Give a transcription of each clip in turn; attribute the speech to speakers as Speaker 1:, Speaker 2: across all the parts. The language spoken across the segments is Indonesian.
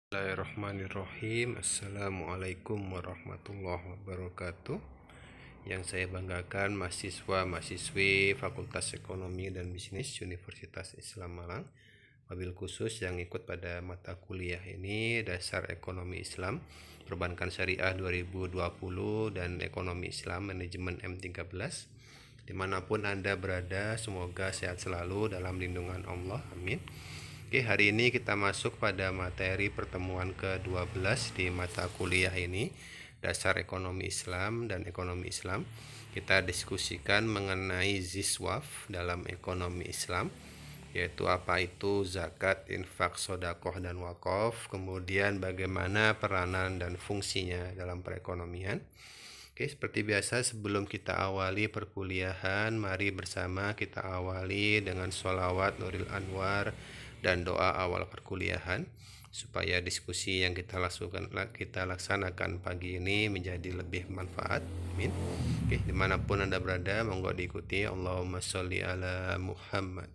Speaker 1: Bismillahirrahmanirrahim. Assalamualaikum warahmatullahi wabarakatuh. Yang saya banggakan mahasiswa-mahasiswi Fakultas Ekonomi dan Bisnis Universitas Islam Malang, wabil khusus yang ikut pada mata kuliah ini Dasar Ekonomi Islam, Perbankan Syariah 2020 dan Ekonomi Islam Manajemen M13. Dimanapun Anda berada, semoga sehat selalu dalam lindungan Allah. Amin. Oke, hari ini kita masuk pada materi pertemuan ke-12 di mata kuliah ini, Dasar Ekonomi Islam dan Ekonomi Islam. Kita diskusikan mengenai ziswaf dalam ekonomi Islam, yaitu apa itu zakat, infak, sodakoh, dan wakaf, kemudian bagaimana peranan dan fungsinya dalam perekonomian. Oke, seperti biasa sebelum kita awali perkuliahan, mari bersama kita awali dengan sholawat Nuril Anwar dan doa awal perkuliahan, supaya diskusi yang kita laksanakan pagi ini menjadi lebih manfaat. Amin. Oke, dimanapun Anda berada, monggo diikuti. Allahumma sholli ala Muhammad.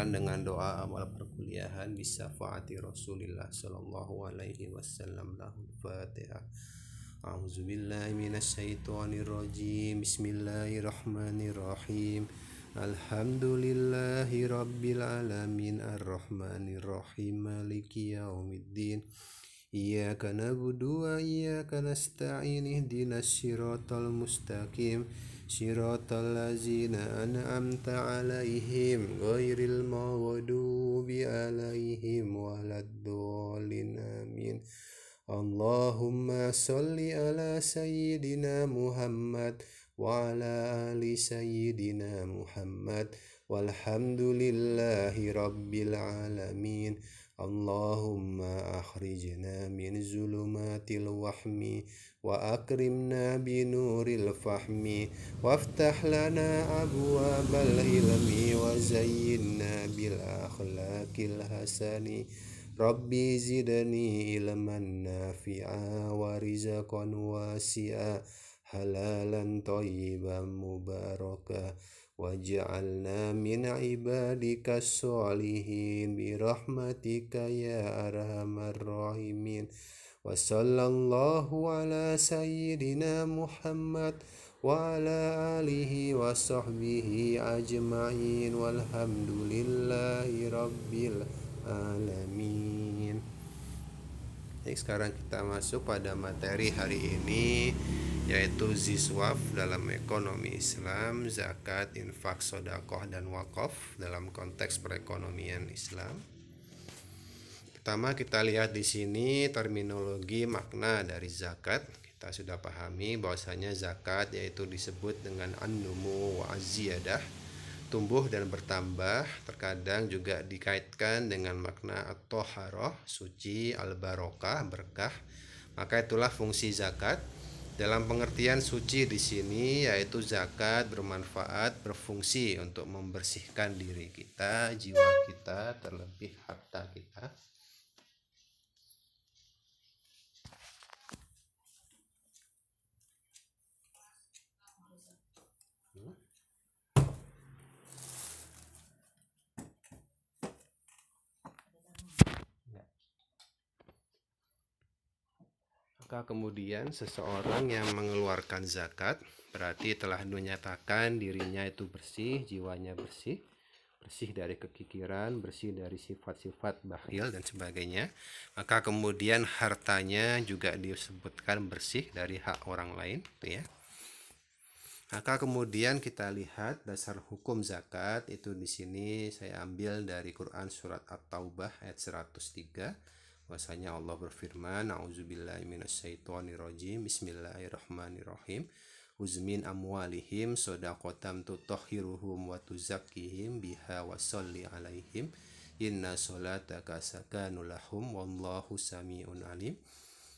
Speaker 1: Dengan doa awal perkuliahan bisyafaati Rasulillah sallallahu alaihi wasallam. Lahul Fatihah. A'udzubillahi minasyaitonir rajim. Bismillahirrahmanirrahim. Alhamdulillahi rabbil alamin arrahmanir rahim maliki yaumiddin. Iyyaka na'budu wa iyyaka nasta'in ihdinas siratal mustaqim siratal ladzina an'amta 'alaihim ghairil maghdubi 'alaihim waladdallin amin. Allahumma sholli ala sayyidina Muhammad wa ala ali sayyidina Muhammad walhamdulillahi rabbil alamin. Allahumma akhrijna min zulumatil wahmi wa akrimna binuril fahmi waftah lana abwabal ilmi wa zayyinna bil akhlaqil hasani. Rabbi zidni ilman nafi'a wa rizqan wasi'a halalan thayyiban mubarakah waj'alna min ibadikas sholihin birahmatika ya arhamar rahimin. Wa sallallahu ala sayyidina Muhammad wa ala alihi wa sahbihi ajma'in walhamdulillahi rabbil alamin. Jadi sekarang kita masuk pada materi hari ini, yaitu ziswaf dalam ekonomi Islam, zakat, infak, sodakoh, dan wakaf dalam konteks perekonomian Islam. Pertama kita lihat di sini terminologi makna dari zakat. Kita sudah pahami bahwasanya zakat yaitu disebut dengan an-numu wa az-ziyadah, tumbuh dan bertambah. Terkadang juga dikaitkan dengan makna at-thaharah, suci, al-barokah, berkah. Maka itulah fungsi zakat. Dalam pengertian suci di sini yaitu zakat bermanfaat, berfungsi untuk membersihkan diri kita, jiwa kita, terlebih harta kita. Maka kemudian seseorang yang mengeluarkan zakat berarti telah menyatakan dirinya itu bersih, jiwanya bersih, bersih dari kekikiran, bersih dari sifat-sifat bakhil dan sebagainya. Maka kemudian hartanya juga disebutkan bersih dari hak orang lain, gitu ya. Maka kemudian kita lihat dasar hukum zakat itu di sini saya ambil dari Quran surat At-Taubah ayat 103. Bahwasanya Allah berfirman, "A'udzubillahi minasyaitonirrajim. Bismillahirrahmanirrahim. Uzmin amwalihim shadaqatan tutahhiruhum wa tuzakkihim biha wa sholli alaihim. Inna sholataka sakanun lahum wallahu samiun alim."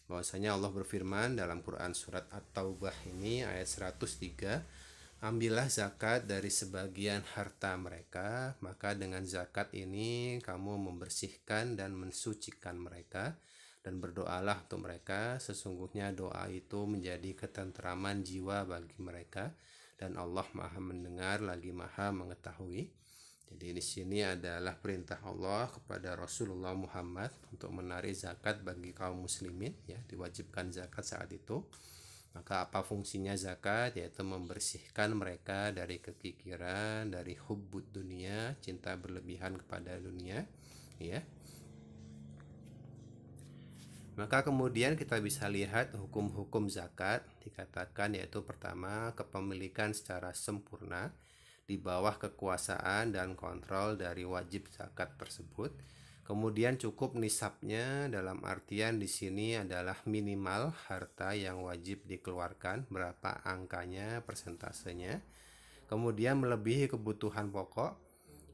Speaker 1: Bahwasanya Allah berfirman dalam Quran surat At-Taubah ini ayat 103, "Ambillah zakat dari sebagian harta mereka, maka dengan zakat ini kamu membersihkan dan mensucikan mereka, dan berdoalah untuk mereka, sesungguhnya doa itu menjadi ketenteraman jiwa bagi mereka, dan Allah Maha mendengar lagi Maha mengetahui." Jadi di sini adalah perintah Allah kepada Rasulullah Muhammad untuk menarik zakat bagi kaum muslimin, ya, diwajibkan zakat saat itu. Maka apa fungsinya zakat? Yaitu membersihkan mereka dari kekikiran, dari hubbud dunia, cinta berlebihan kepada dunia, ya. Maka kemudian kita bisa lihat hukum-hukum zakat dikatakan yaitu pertama, kepemilikan secara sempurna di bawah kekuasaan dan kontrol dari wajib zakat tersebut. Kemudian cukup nisabnya, dalam artian di sini adalah minimal harta yang wajib dikeluarkan, berapa angkanya, persentasenya. Kemudian melebihi kebutuhan pokok.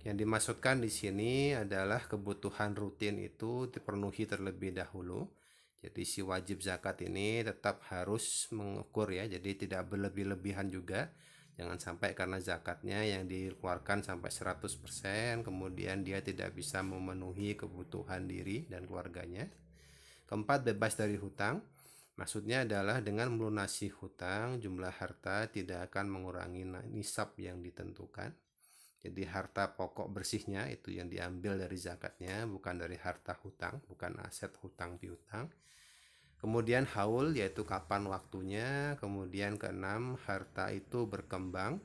Speaker 1: Yang dimaksudkan di sini adalah kebutuhan rutin itu dipenuhi terlebih dahulu. Jadi si wajib zakat ini tetap harus mengukur, ya, jadi tidak berlebih-lebihan juga. Jangan sampai karena zakatnya yang dikeluarkan sampai 100%, kemudian dia tidak bisa memenuhi kebutuhan diri dan keluarganya. Keempat, bebas dari hutang. Maksudnya adalah dengan melunasi hutang, jumlah harta tidak akan mengurangi nisab yang ditentukan. Jadi harta pokok bersihnya itu yang diambil dari zakatnya, bukan dari harta hutang, bukan aset hutang piutang. Kemudian haul, yaitu kapan waktunya. Kemudian keenam, harta itu berkembang,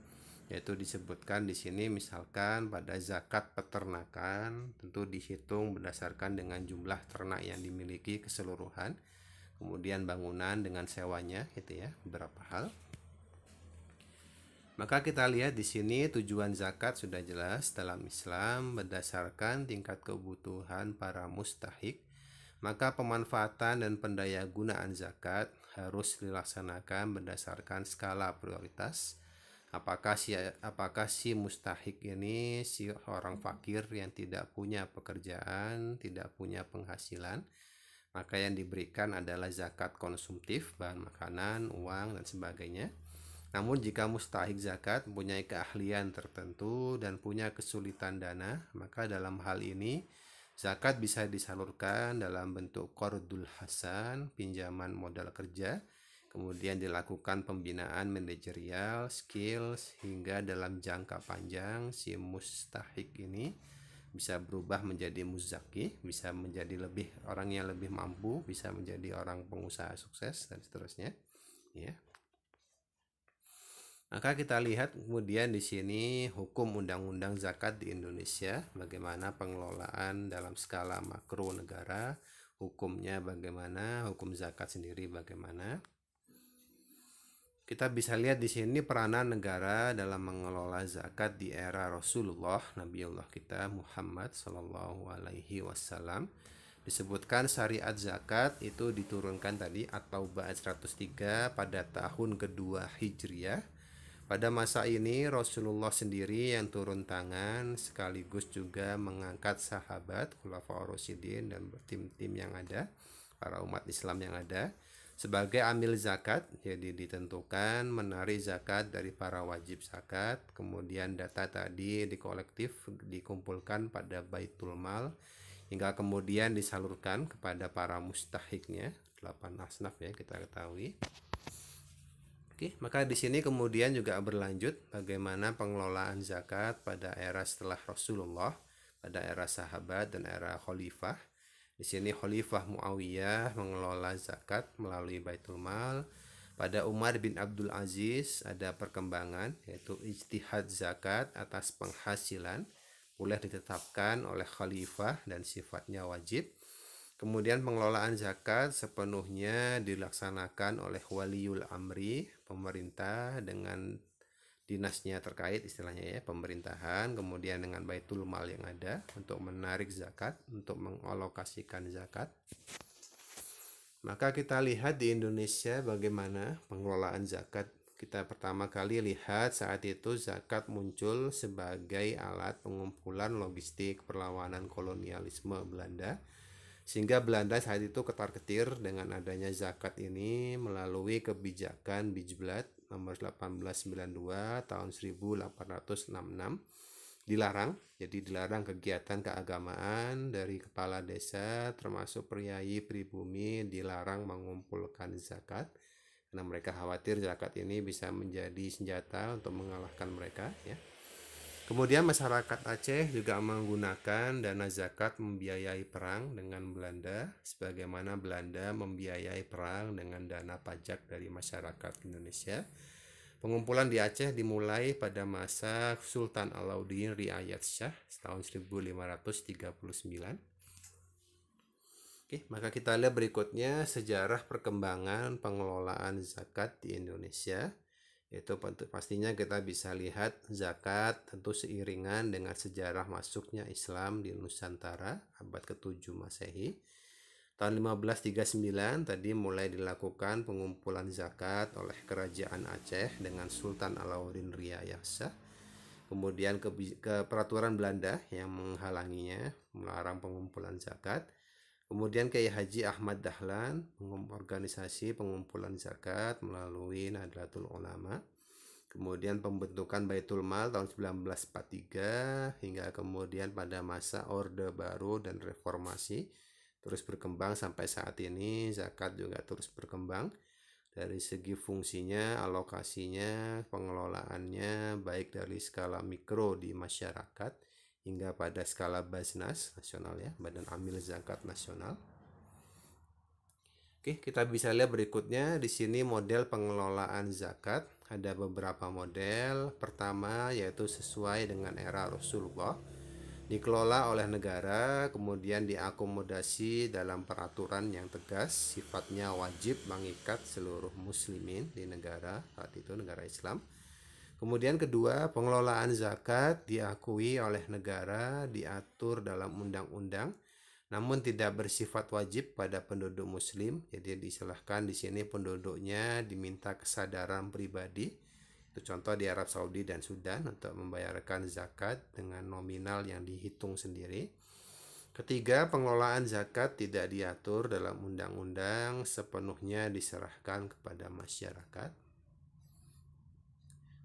Speaker 1: yaitu disebutkan di sini misalkan pada zakat peternakan tentu dihitung berdasarkan dengan jumlah ternak yang dimiliki keseluruhan. Kemudian bangunan dengan sewanya, gitu ya, beberapa hal. Maka kita lihat di sini tujuan zakat sudah jelas dalam Islam berdasarkan tingkat kebutuhan para mustahik. Maka pemanfaatan dan pendayagunaan zakat harus dilaksanakan berdasarkan skala prioritas. Apakah si mustahik ini si orang fakir yang tidak punya pekerjaan, tidak punya penghasilan, maka yang diberikan adalah zakat konsumtif, bahan makanan, uang, dan sebagainya. Namun jika mustahik zakat mempunyai keahlian tertentu dan punya kesulitan dana, maka dalam hal ini zakat bisa disalurkan dalam bentuk qardul hasan, pinjaman modal kerja, kemudian dilakukan pembinaan manajerial, skills, hingga dalam jangka panjang si mustahik ini bisa berubah menjadi muzaki, bisa menjadi orang yang lebih mampu, bisa menjadi orang pengusaha sukses, dan seterusnya, ya. Maka kita lihat kemudian di sini hukum undang-undang zakat di Indonesia, bagaimana pengelolaan dalam skala makro negara, hukumnya bagaimana, hukum zakat sendiri bagaimana. Kita bisa lihat di sini peranan negara dalam mengelola zakat di era Rasulullah, Nabiullah kita Muhammad Shallallahu Alaihi Wasallam. Disebutkan syariat zakat itu diturunkan tadi At-Taubah 103 pada tahun kedua Hijriah. Pada masa ini Rasulullah sendiri yang turun tangan sekaligus juga mengangkat sahabat, khulafaur rasyidin dan tim-tim yang ada, para umat Islam yang ada. sebagai amil zakat. Jadi ditentukan menarik zakat dari para wajib zakat, kemudian data tadi dikumpulkan pada Baitul Mal hingga kemudian disalurkan kepada para mustahiknya, 8 asnaf ya kita ketahui. Oke, maka di sini kemudian juga berlanjut bagaimana pengelolaan zakat pada era setelah Rasulullah, pada era sahabat dan era khalifah. Di sini Khalifah Muawiyah mengelola zakat melalui Baitul Mal. Pada Umar bin Abdul Aziz ada perkembangan, yaitu ijtihad zakat atas penghasilan boleh ditetapkan oleh khalifah dan sifatnya wajib. Kemudian pengelolaan zakat sepenuhnya dilaksanakan oleh waliul amri, pemerintah dengan dinasnya terkait, istilahnya ya, pemerintahan, kemudian dengan Baitul Mal yang ada untuk menarik zakat, untuk mengalokasikan zakat. Maka kita lihat di Indonesia bagaimana pengelolaan zakat. Kita pertama kali lihat saat itu zakat muncul sebagai alat pengumpulan logistik perlawanan kolonialisme Belanda. Sehingga Belanda saat itu ketar-ketir dengan adanya zakat ini melalui kebijakan Bijblat nomor 1892 tahun 1866. Dilarang, jadi dilarang kegiatan keagamaan dari kepala desa termasuk priai pribumi, dilarang mengumpulkan zakat karena mereka khawatir zakat ini bisa menjadi senjata untuk mengalahkan mereka ya. Kemudian masyarakat Aceh juga menggunakan dana zakat membiayai perang dengan Belanda, sebagaimana Belanda membiayai perang dengan dana pajak dari masyarakat Indonesia. Pengumpulan di Aceh dimulai pada masa Sultan Alauddin Riayat Shah tahun 1539. Oke, maka kita lihat berikutnya sejarah perkembangan pengelolaan zakat di Indonesia. Itu pastinya kita bisa lihat zakat tentu seiringan dengan sejarah masuknya Islam di Nusantara abad ke-7 Masehi. Tahun 1539 tadi mulai dilakukan pengumpulan zakat oleh Kerajaan Aceh dengan Sultan Alauddin Riayat Shah. Kemudian ke peraturan Belanda yang menghalanginya, melarang pengumpulan zakat. Kemudian Kiai Haji Ahmad Dahlan mengorganisasi pengumpulan zakat melalui Nahdlatul Ulama. Kemudian pembentukan Baitul Mal tahun 1943 hingga kemudian pada masa Orde Baru dan Reformasi terus berkembang sampai saat ini. Zakat juga terus berkembang dari segi fungsinya, alokasinya, pengelolaannya baik dari skala mikro di masyarakat hingga pada skala Basnas nasional ya, Badan Amil Zakat Nasional. Oke, kita bisa lihat berikutnya di sini model pengelolaan zakat. Ada beberapa model. Pertama yaitu sesuai dengan era Rasulullah, dikelola oleh negara, kemudian diakomodasi dalam peraturan yang tegas, sifatnya wajib mengikat seluruh muslimin di negara saat itu, negara Islam. Kemudian kedua, pengelolaan zakat diakui oleh negara, diatur dalam undang-undang, namun tidak bersifat wajib pada penduduk muslim. Jadi disilahkan di sini penduduknya diminta kesadaran pribadi. Itu contoh di Arab Saudi dan Sudan untuk membayarkan zakat dengan nominal yang dihitung sendiri. Ketiga, pengelolaan zakat tidak diatur dalam undang-undang, sepenuhnya diserahkan kepada masyarakat.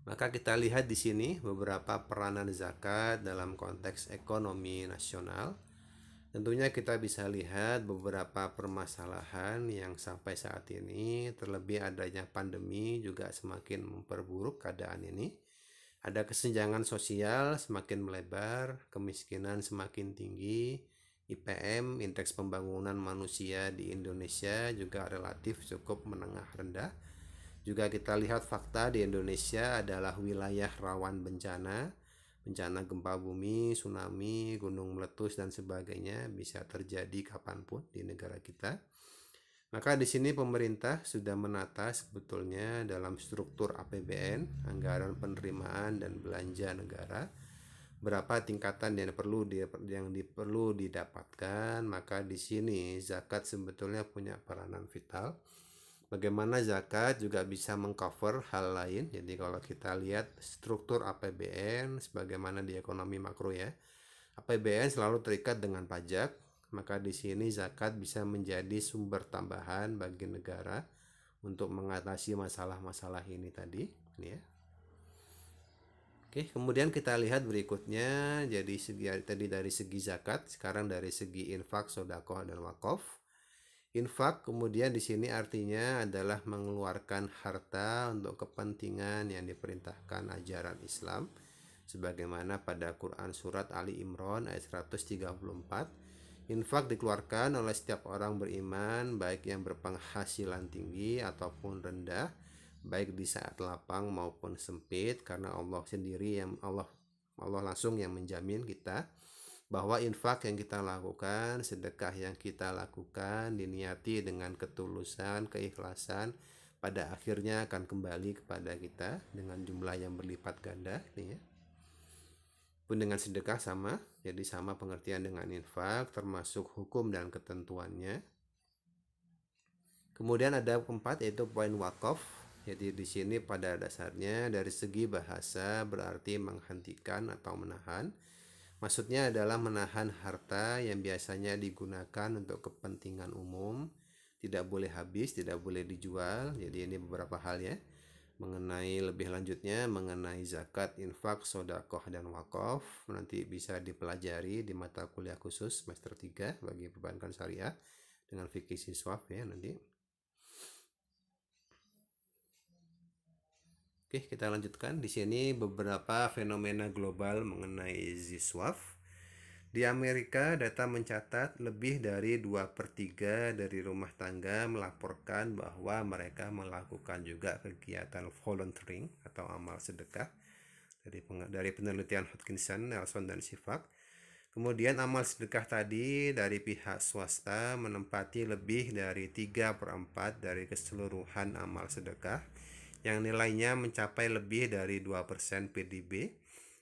Speaker 1: Maka kita lihat di sini beberapa peranan zakat dalam konteks ekonomi nasional. Tentunya kita bisa lihat beberapa permasalahan yang sampai saat ini, terlebih adanya pandemi juga semakin memperburuk keadaan ini. Ada kesenjangan sosial semakin melebar, kemiskinan semakin tinggi, IPM, indeks pembangunan manusia di Indonesia juga relatif cukup menengah rendah. Juga kita lihat fakta di Indonesia adalah wilayah rawan bencana gempa bumi, tsunami, gunung meletus dan sebagainya bisa terjadi kapanpun di negara kita. Maka di sini pemerintah sudah menata sebetulnya dalam struktur APBN, anggaran penerimaan dan belanja negara, berapa tingkatan yang perlu didapatkan. Maka di sini zakat sebetulnya punya peranan vital. Bagaimana zakat juga bisa mengcover hal lain. Jadi kalau kita lihat struktur APBN sebagaimana di ekonomi makro ya, APBN selalu terikat dengan pajak. Maka di sini zakat bisa menjadi sumber tambahan bagi negara untuk mengatasi masalah-masalah ini tadi, ya. Oke, kemudian kita lihat berikutnya, jadi tadi dari segi zakat, sekarang dari segi infak, sedekah dan wakaf. Infak kemudian di sini artinya adalah mengeluarkan harta untuk kepentingan yang diperintahkan ajaran Islam sebagaimana pada Quran surat Ali Imran ayat 134. Infak dikeluarkan oleh setiap orang beriman baik yang berpenghasilan tinggi ataupun rendah, baik di saat lapang maupun sempit, karena Allah sendiri yang Allah langsung yang menjamin kita bahwa infak yang kita lakukan, sedekah yang kita lakukan diniati dengan ketulusan, keikhlasan, pada akhirnya akan kembali kepada kita dengan jumlah yang berlipat ganda, nih ya. Pun dengan sedekah sama, jadi sama pengertian dengan infak, termasuk hukum dan ketentuannya. Kemudian ada keempat, yaitu poin wakaf. Jadi di sini pada dasarnya dari segi bahasa berarti menghentikan atau menahan. Maksudnya adalah menahan harta yang biasanya digunakan untuk kepentingan umum, tidak boleh habis, tidak boleh dijual. Jadi ini beberapa hal ya. Mengenai lebih lanjutnya, mengenai zakat, infak, sedekah dan wakaf, nanti bisa dipelajari di mata kuliah khusus semester 3 bagi perbankan syariah dengan fikih siswaf ya nanti. Oke, kita lanjutkan. Di sini beberapa fenomena global mengenai ziswaf. Di Amerika, data mencatat lebih dari 2/3 dari rumah tangga melaporkan bahwa mereka melakukan juga kegiatan volunteering atau amal sedekah dari penelitian Hodgkinson, Nelson, dan Sifak. Kemudian amal sedekah tadi dari pihak swasta menempati lebih dari 3/4 dari keseluruhan amal sedekah yang nilainya mencapai lebih dari 2% PDB.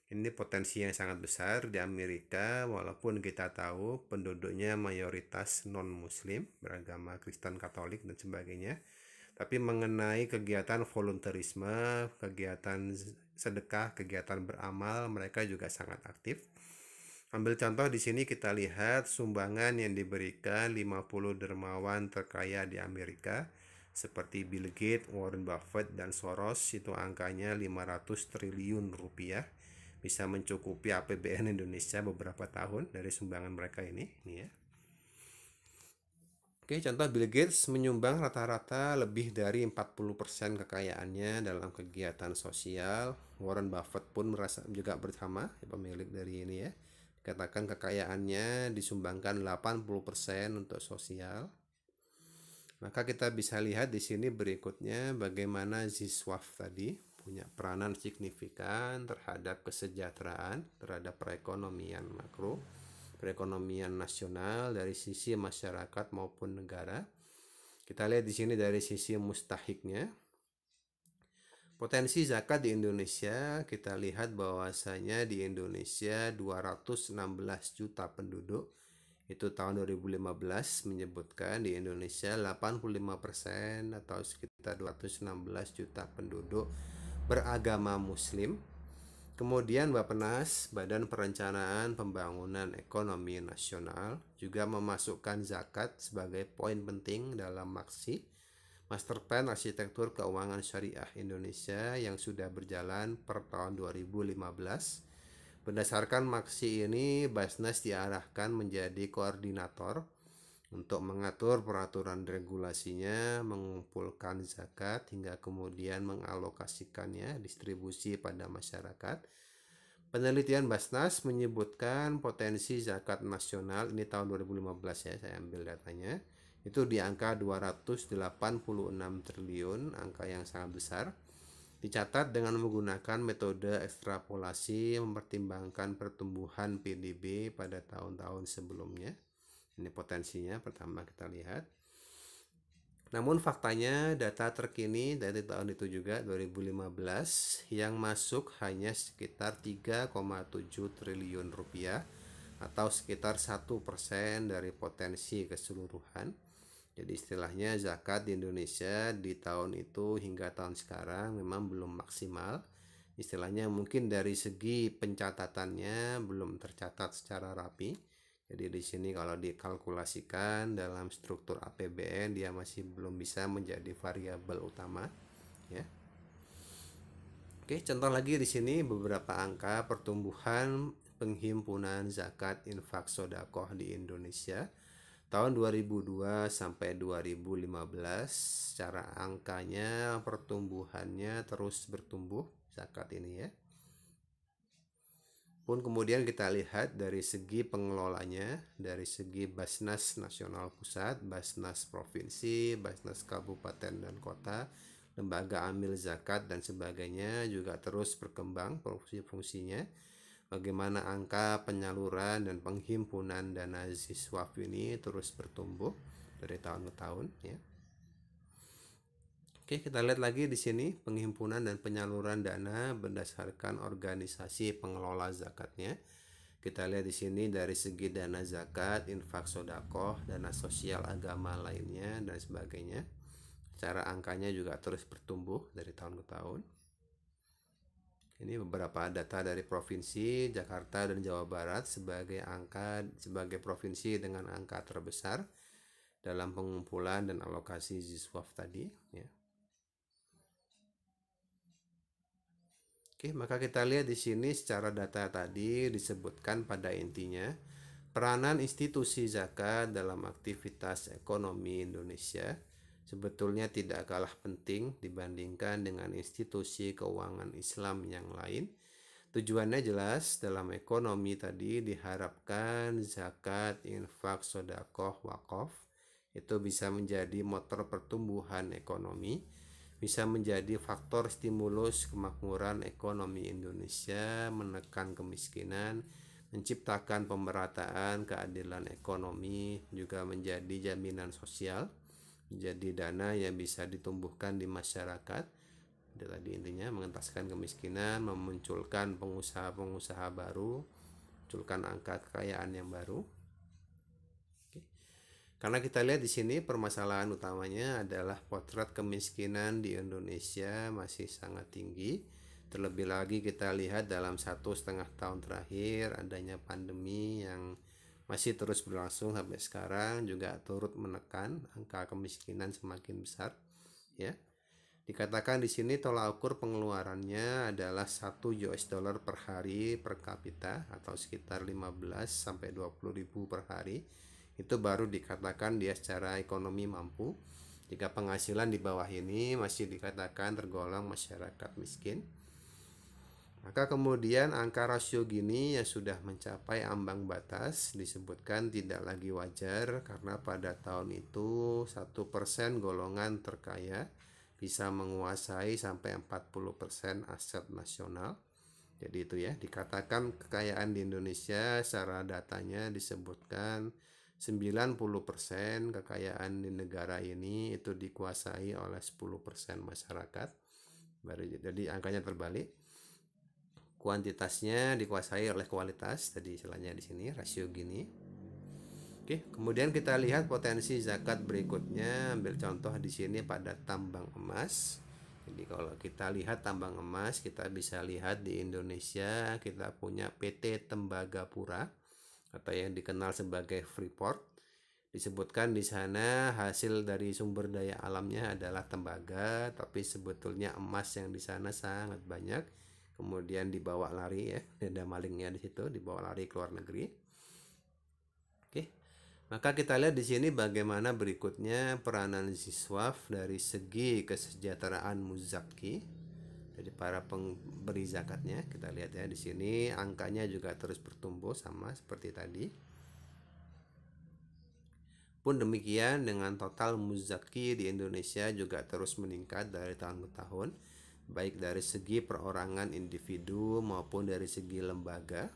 Speaker 1: Ini potensi yang sangat besar di Amerika, walaupun kita tahu penduduknya mayoritas non-muslim, beragama Kristen, Katolik, dan sebagainya. Tapi mengenai kegiatan volunteerisme, kegiatan sedekah, kegiatan beramal, mereka juga sangat aktif. Ambil contoh di sini kita lihat sumbangan yang diberikan 50 dermawan terkaya di Amerika seperti Bill Gates, Warren Buffett, dan Soros, itu angkanya 500 triliun rupiah, bisa mencukupi APBN Indonesia beberapa tahun dari sumbangan mereka ini ya. Oke, contoh Bill Gates menyumbang rata-rata lebih dari 40% kekayaannya dalam kegiatan sosial. Warren Buffett pun merasa juga bersama, pemilik dari ini ya. Katakan kekayaannya disumbangkan 80% untuk sosial. Maka kita bisa lihat di sini berikutnya bagaimana ziswaf tadi punya peranan signifikan terhadap kesejahteraan, terhadap perekonomian makro, perekonomian nasional dari sisi masyarakat maupun negara. Kita lihat di sini dari sisi mustahiknya. Potensi zakat di Indonesia, kita lihat bahwasanya di Indonesia 216 juta penduduk. Itu tahun 2015 menyebutkan di Indonesia 85% atau sekitar 216 juta penduduk beragama muslim. Kemudian Bappenas, Badan Perencanaan Pembangunan Ekonomi Nasional, juga memasukkan zakat sebagai poin penting dalam Master Plan Arsitektur Keuangan Syariah Indonesia yang sudah berjalan per tahun 2015. Berdasarkan maksi ini, Basnas diarahkan menjadi koordinator untuk mengatur peraturan regulasinya, mengumpulkan zakat, hingga kemudian mengalokasikannya distribusi pada masyarakat. Penelitian Basnas menyebutkan potensi zakat nasional, ini tahun 2015 ya, saya ambil datanya, itu di angka 286 triliun, angka yang sangat besar. Dicatat dengan menggunakan metode ekstrapolasi mempertimbangkan pertumbuhan PDB pada tahun-tahun sebelumnya. Ini potensinya pertama kita lihat. Namun faktanya data terkini dari tahun itu juga 2015 yang masuk hanya sekitar 3,7 triliun rupiah atau sekitar 1% dari potensi keseluruhan. Jadi istilahnya zakat di Indonesia di tahun itu hingga tahun sekarang memang belum maksimal. Istilahnya mungkin dari segi pencatatannya belum tercatat secara rapi. Jadi di sini kalau dikalkulasikan dalam struktur APBN dia masih belum bisa menjadi variabel utama, ya. Oke, contoh lagi di sini beberapa angka pertumbuhan penghimpunan zakat infak sodakoh di Indonesia tahun 2002 sampai 2015. Secara angkanya pertumbuhannya terus bertumbuh zakat ini, ya. Pun kemudian kita lihat dari segi pengelolanya, dari segi Basnas Nasional Pusat, Basnas Provinsi, Basnas Kabupaten dan Kota, lembaga amil zakat dan sebagainya juga terus berkembang fungsi-fungsinya. Bagaimana angka penyaluran dan penghimpunan dana siswaf ini terus bertumbuh dari tahun ke tahun, ya. Oke, kita lihat lagi di sini penghimpunan dan penyaluran dana berdasarkan organisasi pengelola zakatnya. Kita lihat di sini dari segi dana zakat, infak sodakoh, dana sosial agama lainnya dan sebagainya. Secara angkanya juga terus bertumbuh dari tahun ke tahun. Ini beberapa data dari provinsi Jakarta dan Jawa Barat sebagai provinsi dengan angka terbesar dalam pengumpulan dan alokasi siswaf tadi, ya. Oke, maka kita lihat di sini secara data tadi disebutkan pada intinya peranan institusi zakat dalam aktivitas ekonomi Indonesia sebetulnya tidak kalah penting dibandingkan dengan institusi keuangan Islam yang lain. Tujuannya jelas, dalam ekonomi tadi diharapkan zakat, infak, sodakoh, wakaf itu bisa menjadi motor pertumbuhan ekonomi, bisa menjadi faktor stimulus kemakmuran ekonomi Indonesia, menekan kemiskinan, menciptakan pemerataan keadilan ekonomi, juga menjadi jaminan sosial, menjadi dana yang bisa ditumbuhkan di masyarakat. Tadi intinya mengentaskan kemiskinan, memunculkan pengusaha-pengusaha baru, munculkan angka kekayaan yang baru. Karena kita lihat di sini permasalahan utamanya adalah potret kemiskinan di Indonesia masih sangat tinggi. Terlebih lagi kita lihat dalam 1,5 tahun terakhir adanya pandemi yang masih terus berlangsung sampai sekarang juga turut menekan angka kemiskinan semakin besar, ya. Dikatakan di sini tolak ukur pengeluarannya adalah 1 US dollar per hari per kapita atau sekitar 15 sampai 20 ribu per hari. Itu baru dikatakan dia secara ekonomi mampu. Jika penghasilan di bawah ini masih dikatakan tergolong masyarakat miskin. Maka kemudian angka rasio gini yang sudah mencapai ambang batas disebutkan tidak lagi wajar karena pada tahun itu 1% golongan terkaya bisa menguasai sampai 40% aset nasional. Jadi itu ya, dikatakan kekayaan di Indonesia secara datanya disebutkan 90% kekayaan di negara ini itu dikuasai oleh 10% masyarakat. Jadi angkanya terbalik. Kuantitasnya dikuasai oleh kualitas, tadi istilahnya di sini rasio gini. Oke, kemudian kita lihat potensi zakat berikutnya. Ambil contoh di sini pada tambang emas. Jadi kalau kita lihat tambang emas, kita bisa lihat di Indonesia kita punya PT Tembagapura atau yang dikenal sebagai Freeport. Disebutkan di sana hasil dari sumber daya alamnya adalah tembaga, tapi sebetulnya emas yang di sana sangat banyak. Kemudian dibawa lari, ya, ada malingnya di situ, dibawa lari ke luar negeri. Oke. Maka kita lihat di sini bagaimana berikutnya peranan siswaf dari segi kesejahteraan muzaki dari para pemberi zakatnya. Kita lihat ya di sini angkanya juga terus bertumbuh sama seperti tadi. Pun demikian dengan total muzaki di Indonesia juga terus meningkat dari tahun ke tahun, baik dari segi perorangan individu maupun dari segi lembaga.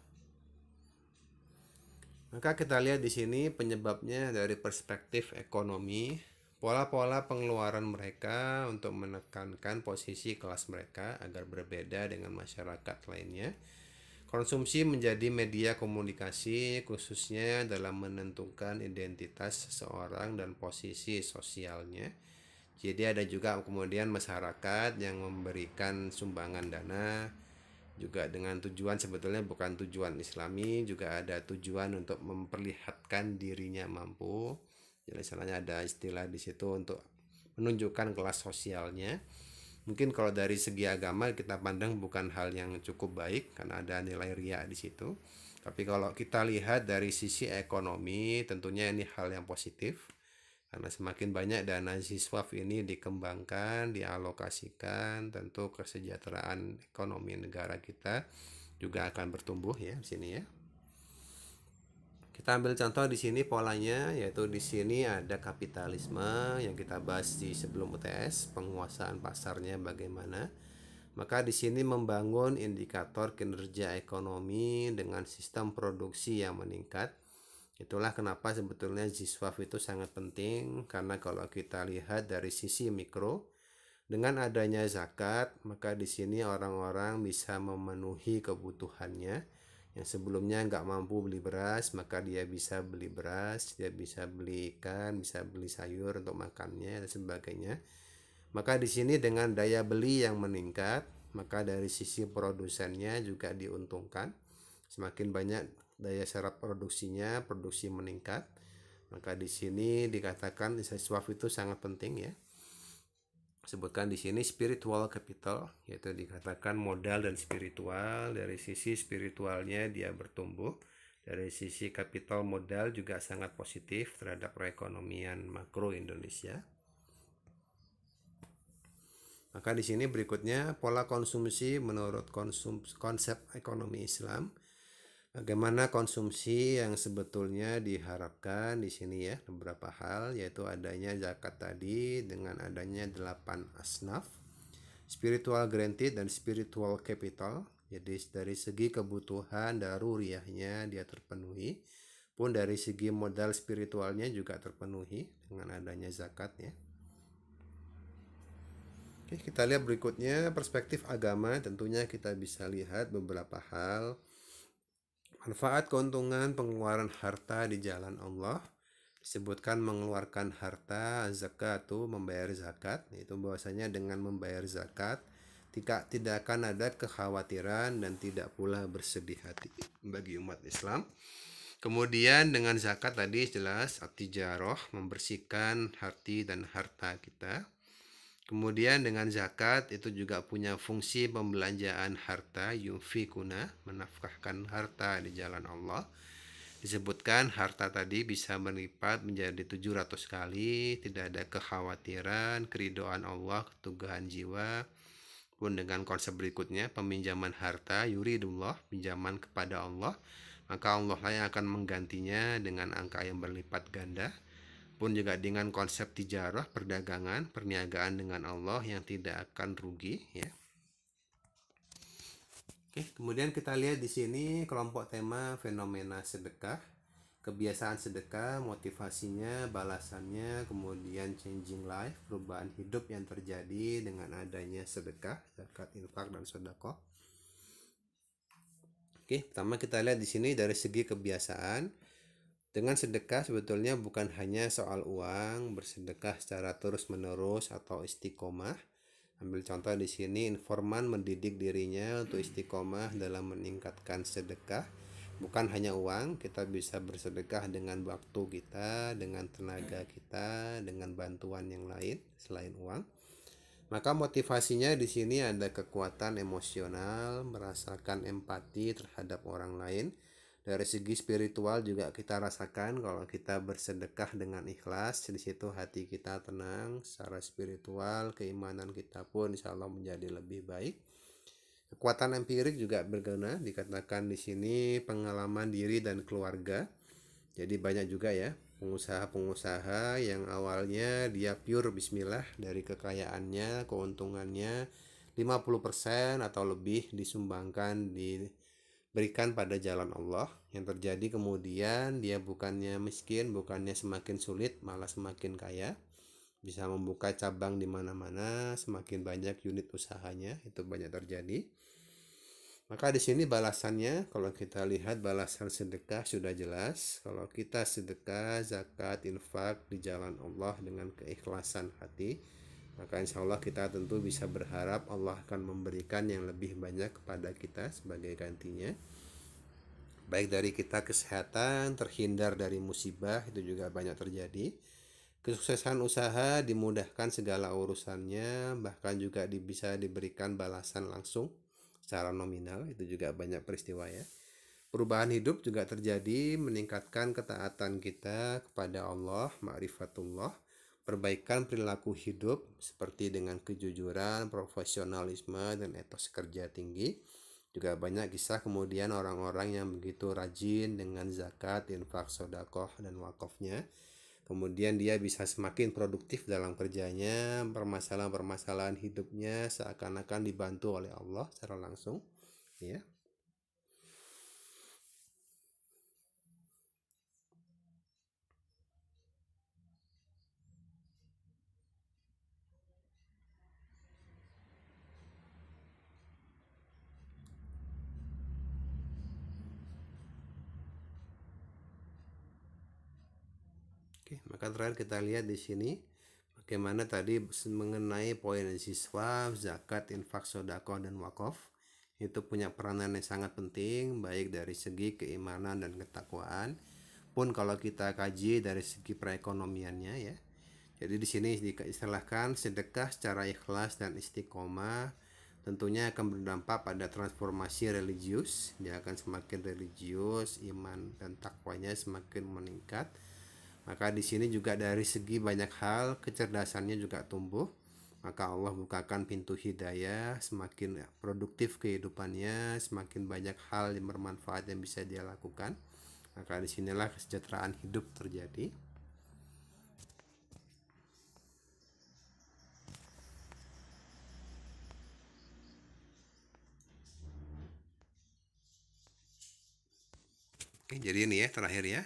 Speaker 1: Maka kita lihat di sini penyebabnya dari perspektif ekonomi, pola-pola pengeluaran mereka untuk menekankan posisi kelas mereka agar berbeda dengan masyarakat lainnya. Konsumsi menjadi media komunikasi khususnya dalam menentukan identitas seseorang dan posisi sosialnya. Jadi ada juga kemudian masyarakat yang memberikan sumbangan dana, juga dengan tujuan sebetulnya bukan tujuan Islami, juga ada tujuan untuk memperlihatkan dirinya mampu. Jadi istilahnya ada istilah di situ untuk menunjukkan kelas sosialnya. Mungkin kalau dari segi agama kita pandang bukan hal yang cukup baik karena ada nilai ria di situ. Tapi kalau kita lihat dari sisi ekonomi, tentunya ini hal yang positif. Karena semakin banyak dana siswaf ini dikembangkan, dialokasikan, tentu kesejahteraan ekonomi negara kita juga akan bertumbuh ya di sini ya. Kita ambil contoh di sini polanya, yaitu di sini ada kapitalisme yang kita bahas di sebelum UTS, penguasaan pasarnya bagaimana. Maka di sini membangun indikator kinerja ekonomi dengan sistem produksi yang meningkat. Itulah kenapa sebetulnya Ziswaf itu sangat penting, karena kalau kita lihat dari sisi mikro, dengan adanya zakat, maka di sini orang-orang bisa memenuhi kebutuhannya. Yang sebelumnya nggak mampu beli beras, maka dia bisa beli beras, dia bisa beli ikan, bisa beli sayur untuk makannya dan sebagainya. Maka di sini dengan daya beli yang meningkat, maka dari sisi produsennya juga diuntungkan. Semakin banyak daya serap produksinya, produksi meningkat. Maka di sini dikatakan Ziswaf itu sangat penting ya. Sebutkan di sini spiritual capital, yaitu dikatakan modal dan spiritual. Dari sisi spiritualnya dia bertumbuh, dari sisi kapital modal juga sangat positif terhadap perekonomian makro Indonesia. Maka di sini berikutnya pola konsumsi menurut konsep ekonomi Islam. Bagaimana konsumsi yang sebetulnya diharapkan di sini ya, beberapa hal, yaitu adanya zakat tadi dengan adanya 8 asnaf, spiritual granted dan spiritual capital. Jadi dari segi kebutuhan daruriyahnya dia terpenuhi, pun dari segi modal spiritualnya juga terpenuhi dengan adanya zakat ya. Oke, kita lihat berikutnya perspektif agama. Tentunya kita bisa lihat beberapa hal. Manfaat keuntungan pengeluaran harta di jalan Allah. Disebutkan mengeluarkan harta, zakat itu membayar zakat. Itu bahwasanya dengan membayar zakat tidak akan ada kekhawatiran dan tidak pula bersedih hati bagi umat Islam. Kemudian dengan zakat tadi jelas at-tijarah, membersihkan hati dan harta kita. Kemudian dengan zakat itu juga punya fungsi pembelanjaan harta, yunfikuna, menafkahkan harta di jalan Allah. Disebutkan harta tadi bisa berlipat menjadi 700 kali, tidak ada kekhawatiran, keridhaan Allah, keteguhan jiwa. Pun dengan konsep berikutnya, peminjaman harta, yuridullah, pinjaman kepada Allah, maka Allah lah yang akan menggantinya dengan angka yang berlipat ganda. Pun juga dengan konsep tijarah, perdagangan, perniagaan dengan Allah yang tidak akan rugi ya. Oke, kemudian kita lihat di sini kelompok tema fenomena sedekah, kebiasaan sedekah, motivasinya, balasannya, kemudian changing life, perubahan hidup yang terjadi dengan adanya sedekah, zakat, infak dan sedekah. Oke, pertama kita lihat di sini dari segi kebiasaan. Dengan sedekah sebetulnya bukan hanya soal uang, bersedekah secara terus-menerus atau istiqomah. Ambil contoh di sini, informan mendidik dirinya untuk istiqomah dalam meningkatkan sedekah. Bukan hanya uang, kita bisa bersedekah dengan waktu kita, dengan tenaga kita, dengan bantuan yang lain selain uang. Maka motivasinya di sini ada kekuatan emosional, merasakan empati terhadap orang lain. Dari segi spiritual juga kita rasakan kalau kita bersedekah dengan ikhlas, di situ hati kita tenang, secara spiritual keimanan kita pun insya Allah menjadi lebih baik. Kekuatan empirik juga berguna, dikatakan di sini pengalaman diri dan keluarga. Jadi banyak juga ya pengusaha-pengusaha yang awalnya dia pure bismillah, dari kekayaannya, keuntungannya 50% atau lebih disumbangkan, berikan pada jalan Allah. Yang terjadi kemudian dia bukannya miskin, bukannya semakin sulit, malah semakin kaya. Bisa membuka cabang di mana-mana, semakin banyak unit usahanya, itu banyak terjadi. Maka di sini balasannya, kalau kita lihat balasan sedekah sudah jelas. Kalau kita sedekah, zakat, infak di jalan Allah dengan keikhlasan hati, maka insya Allah kita tentu bisa berharap Allah akan memberikan yang lebih banyak kepada kita sebagai gantinya, baik dari kita kesehatan, terhindar dari musibah, itu juga banyak terjadi, kesuksesan usaha, dimudahkan segala urusannya, bahkan juga bisa diberikan balasan langsung secara nominal, itu juga banyak peristiwa ya. Perubahan hidup juga terjadi, meningkatkan ketaatan kita kepada Allah, ma'rifatullah, perbaikan perilaku hidup seperti dengan kejujuran, profesionalisme, dan etos kerja tinggi. Juga banyak kisah kemudian orang-orang yang begitu rajin dengan zakat, infak, sodakoh, dan wakafnya. Kemudian dia bisa semakin produktif dalam kerjanya, permasalahan-permasalahan hidupnya seakan-akan dibantu oleh Allah secara langsung, ya. Oke, maka terakhir kita lihat di sini bagaimana tadi mengenai poin siswa, zakat, infak, sodako, dan wakaf itu punya peranan yang sangat penting, baik dari segi keimanan dan ketakwaan pun kalau kita kaji dari segi perekonomiannya ya. Jadi di sini diistilahkan sedekah secara ikhlas dan istiqomah tentunya akan berdampak pada transformasi religius. Dia akan semakin religius, iman dan takwanya semakin meningkat. Maka di sini juga dari segi banyak hal kecerdasannya juga tumbuh. Maka Allah bukakan pintu hidayah, semakin produktif kehidupannya, semakin banyak hal yang bermanfaat yang bisa dia lakukan. Maka disinilah kesejahteraan hidup terjadi. Oke, jadi ini ya terakhir ya.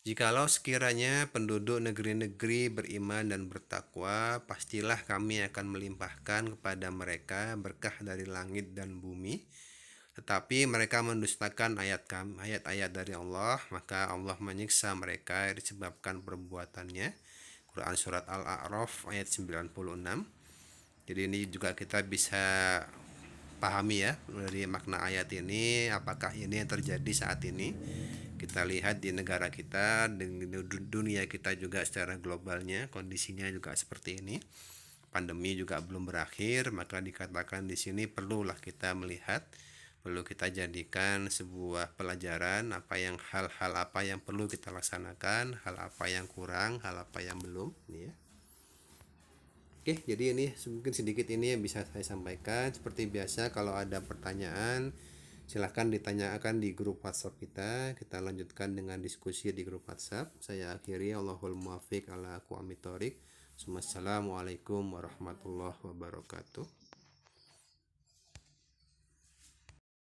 Speaker 1: Jikalau sekiranya penduduk negeri-negeri beriman dan bertakwa, pastilah kami akan melimpahkan kepada mereka berkah dari langit dan bumi. Tetapi mereka mendustakan ayat-ayat dari Allah, maka Allah menyiksa mereka disebabkan perbuatannya. Quran Surat Al-A'raf ayat 96. Jadi ini juga kita bisa pahami ya dari makna ayat ini, apakah ini yang terjadi saat ini. Kita lihat di negara kita, di dunia kita juga secara globalnya kondisinya juga seperti ini. Pandemi juga belum berakhir, maka dikatakan di sini perlulah kita melihat, perlu kita jadikan sebuah pelajaran hal-hal apa yang perlu kita laksanakan, hal apa yang kurang, hal apa yang belum, ya. Oke, jadi ini mungkin sedikit ini yang bisa saya sampaikan. Seperti biasa, kalau ada pertanyaan, silahkan ditanyakan di grup WhatsApp kita. Kita lanjutkan dengan diskusi di grup WhatsApp. Saya akhiri, Allahul muwaffiq ala aqwamit thoriq. Assalamualaikum warahmatullahi wabarakatuh.